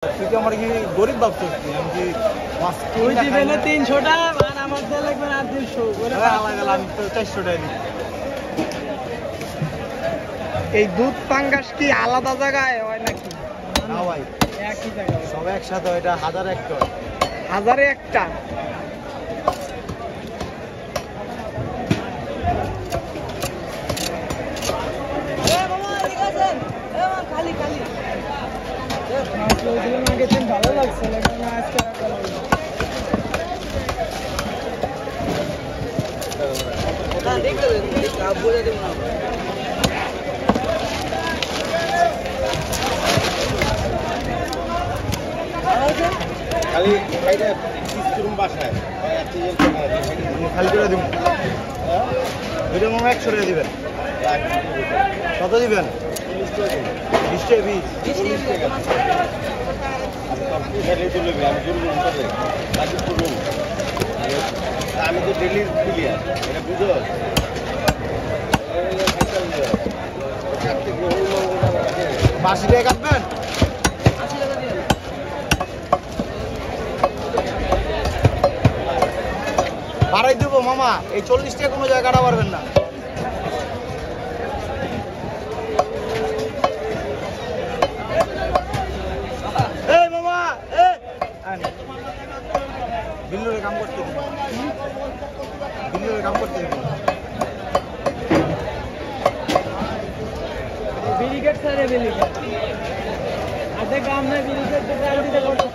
তুই কি আমার কি গরিব ভাবছিস? আমি কি মাছ তুই দিবে না 300 টাকা আর আমার দিয়ে লাগবে না 200 করে আলাদা আমি তো 400 টাকা দিই। এই দুধ পাঙ্গাস কি আলাদা জায়গায় হয় নাকি? না ভাই, একই জায়গায় সব একসাথে, এটা 1000 একটা। হাজারে একটা। খালি খালি ভালো লাগছে খালি বাসায় খালি করে দিব। দুইটা মোমো 100 টাকা দিবেন। কত দিবেন? 20 টাকা পিস। আমি তো ডেলি প্লেয়ার, এটা বুঝো। 80 টাকা কাটবেন। বাড়াই দেবো মামা, এই 40 টাকা কোনো জায়গায় কাটা পারবেন না। এই মামা, বিল্লুরে কাম করতে দিন, বিল্লুরে কাম করতে দিন। ব্যারিকেড স্যার ব্যারিকেড আধে কাম নাই ব্যারিকেড তো গাড়ি দিতে করতে